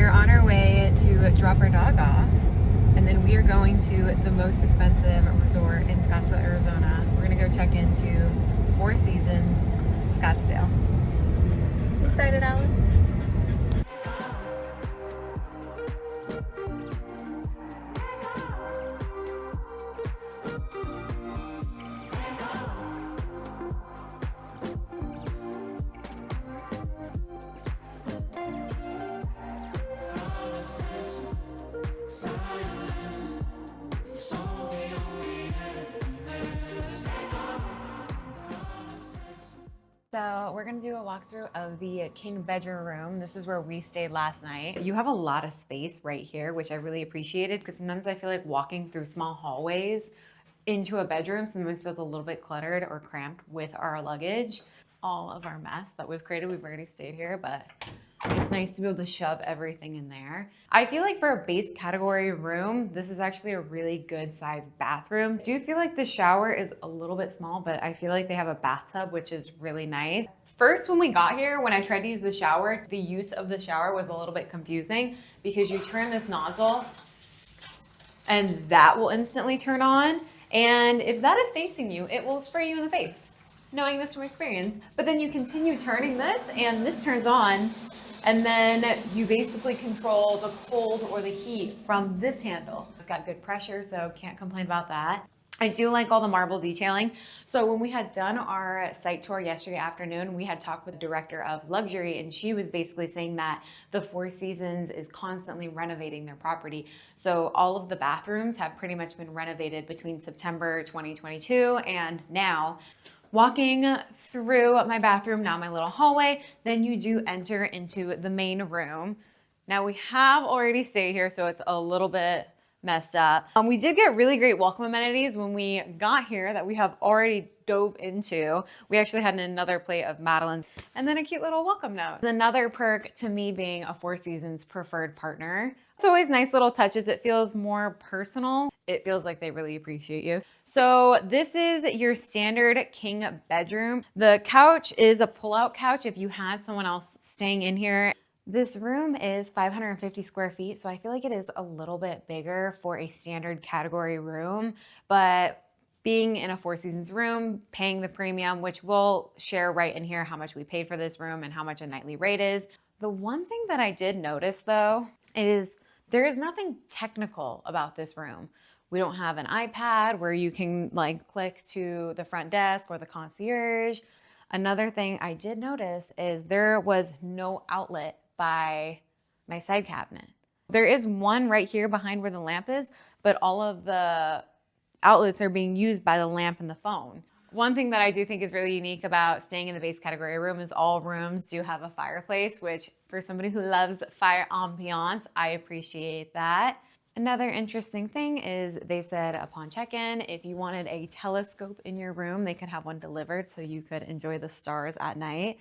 are on our way to drop our dog off, and then we are going to the most expensive resort in Scottsdale, Arizona. We're gonna go check into Four Seasons, Scottsdale. Excited, Alice? So we're gonna do a walkthrough of the king bedroom room. This is where we stayed last night. You have a lot of space right here, which I really appreciated because sometimes I feel like walking through small hallways into a bedroom sometimes feels a little bit cluttered or cramped with our luggage. All of our mess that we've created, we've already stayed here, but it's nice to be able to shove everything in there. I feel like for a base category room, this is actually a really good sized bathroom. I do feel like the shower is a little bit small, but I feel like they have a bathtub, which is really nice. First, when we got here, when I tried to use the shower, the use of the shower was a little bit confusing because you turn this nozzle and that will instantly turn on. And if that is facing you, it will spray you in the face, knowing this from experience. But then you continue turning this and this turns on, and then you basically control the cold or the heat from this handle. It's got good pressure, so can't complain about that. I do like all the marble detailing. So when we had done our site tour yesterday afternoon, we had talked with the director of luxury, and she was basically saying that the Four Seasons is constantly renovating their property. So all of the bathrooms have pretty much been renovated between September 2022 and now. Walking through my bathroom, now my little hallway, then you do enter into the main room. Now we have already stayed here, so it's a little bit messed up. We did get really great welcome amenities when we got here that we have already dove into. We actually had another plate of Madeleines and then a cute little welcome note. Another perk to me being a Four Seasons preferred partner. It's always nice little touches. It feels more personal. It feels like they really appreciate you. So this is your standard king bedroom. The couch is a pull-out couch if you had someone else staying in here. This room is 550 square feet, so I feel like it is a little bit bigger for a standard category room, but being in a Four Seasons room, paying the premium, which we'll share right in here how much we paid for this room and how much a nightly rate is. The one thing that I did notice though is there is nothing technical about this room. We don't have an iPad where you can like click to the front desk or the concierge. Another thing I did notice is there was no outlet by my side cabinet. There is one right here behind where the lamp is, but all of the outlets are being used by the lamp and the phone. One thing that I do think is really unique about staying in the base category room is all rooms do have a fireplace, which for somebody who loves fire ambiance, I appreciate that. Another interesting thing is they said upon check-in, if you wanted a telescope in your room, they could have one delivered so you could enjoy the stars at night.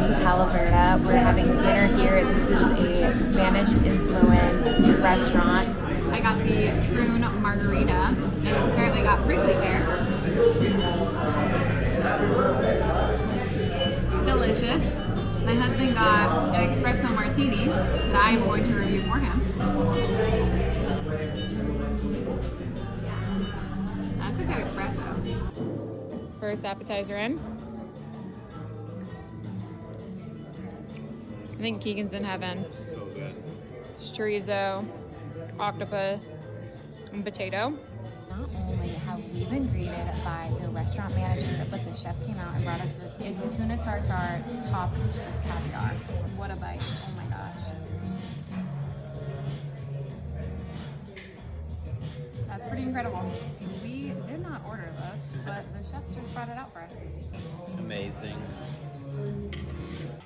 out to Talavera. We're having dinner here. This is a Spanish-influenced restaurant. I got the Troon margarita, and it's apparently got prickly pear. Delicious. My husband got an espresso martini that I am going to review for him. That's a good espresso. First appetizer in. I think Keegan's in heaven. It's chorizo, octopus, and potato. Not only have we been greeted by the restaurant manager, but the chef came out and brought us this. It's tuna tartare topped with caviar. What a bite. Oh my gosh. That's pretty incredible. We did not order this, but the chef just brought it out for us. Amazing.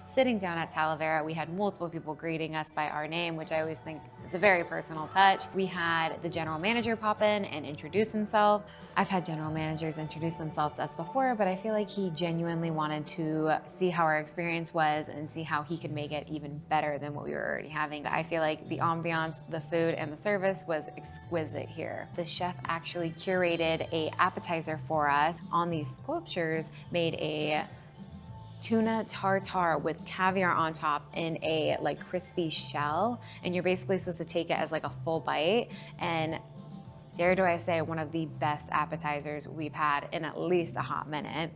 Sitting down at Talavera, we had multiple people greeting us by our name, which I always think is a very personal touch. We had the general manager pop in and introduce himself. I've had general managers introduce themselves to us before, but I feel like he genuinely wanted to see how our experience was and see how he could make it even better than what we were already having. I feel like the ambiance, the food, and the service was exquisite here. The chef actually curated a appetizer for us. On these sculptures, made a tuna tartare with caviar on top in a like crispy shell, and you're basically supposed to take it as like a full bite, and dare do I say, one of the best appetizers we've had in at least a hot minute.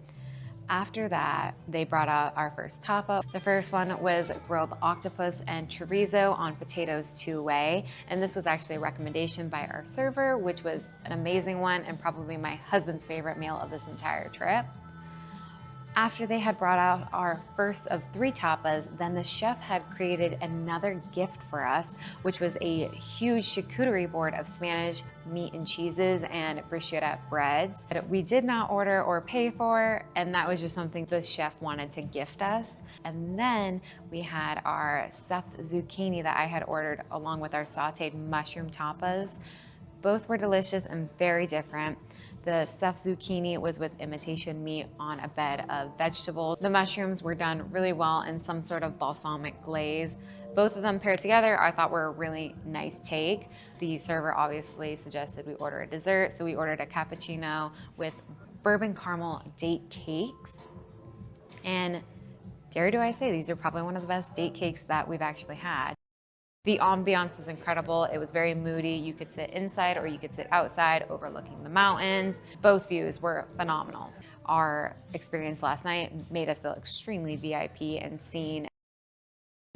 After that, they brought out our first tapa. The first one was grilled octopus and chorizo on potatoes two-way, and this was actually a recommendation by our server, which was an amazing one and probably my husband's favorite meal of this entire trip. After they had brought out our first of 3 tapas, then the chef had created another gift for us, which was a huge charcuterie board of Spanish meat and cheeses and bruschetta breads that we did not order or pay for, and that was just something the chef wanted to gift us. And then we had our stuffed zucchini that I had ordered along with our sauteed mushroom tapas. Both were delicious and very different. The stuffed zucchini was with imitation meat on a bed of vegetables. The mushrooms were done really well in some sort of balsamic glaze. Both of them paired together I thought were a really nice take. The server obviously suggested we order a dessert, so we ordered a cappuccino with bourbon caramel date cakes. And dare do I say, these are probably one of the best date cakes that we've actually had. The ambiance was incredible. It was very moody. You could sit inside or you could sit outside overlooking the mountains. Both views were phenomenal. Our experience last night made us feel extremely VIP and seen.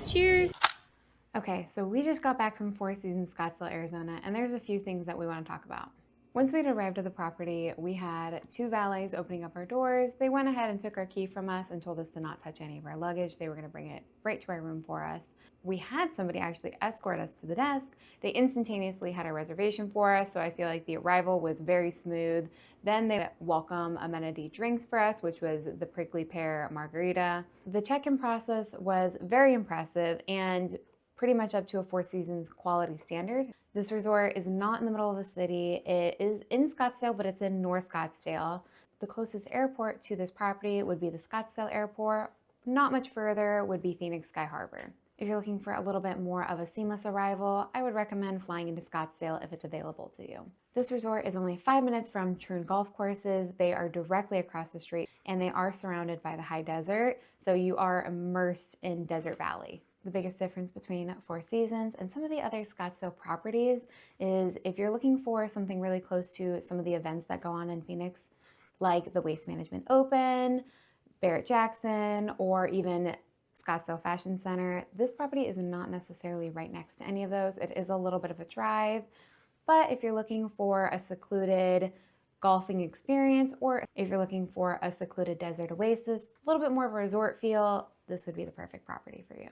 Cheers. Okay, so we just got back from Four Seasons Scottsdale, Arizona, and there's a few things that we want to talk about. Once we'd arrived at the property, we had 2 valets opening up our doors. They went ahead and took our key from us and told us to not touch any of our luggage. They were going to bring it right to our room for us. We had somebody actually escort us to the desk. They instantaneously had a reservation for us, so I feel like the arrival was very smooth. Then they welcome amenity drinks for us, which was the prickly pear margarita. The check-in process was very impressive and pretty much up to a Four Seasons quality standard. This resort is not in the middle of the city. It is in Scottsdale, but it's in North Scottsdale. The closest airport to this property would be the Scottsdale Airport. Not much further would be Phoenix Sky Harbor. If you're looking for a little bit more of a seamless arrival, I would recommend flying into Scottsdale if it's available to you. This resort is only 5 minutes from Troon golf courses. They are directly across the street, and they are surrounded by the high desert, so you are immersed in Desert Valley. The biggest difference between Four Seasons and some of the other Scottsdale properties is if you're looking for something really close to some of the events that go on in Phoenix, like the Waste Management Open, Barrett-Jackson, or even Scottsdale Fashion Center, this property is not necessarily right next to any of those. It is a little bit of a drive, but if you're looking for a secluded golfing experience, or if you're looking for a secluded desert oasis, a little bit more of a resort feel, this would be the perfect property for you.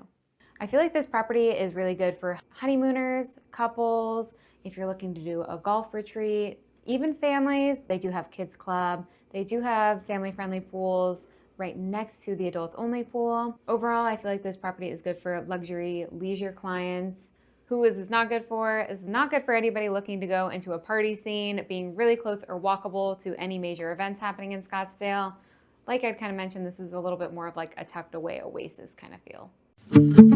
I feel like this property is really good for honeymooners, couples, if you're looking to do a golf retreat, even families. They do have kids club. They do have family-friendly pools right next to the adults only pool. Overall, I feel like this property is good for luxury leisure clients. Who is this not good for? This is not good for anybody looking to go into a party scene, being really close or walkable to any major events happening in Scottsdale. like I'd kind of mentioned, this is a little bit more of like a tucked away oasis kind of feel.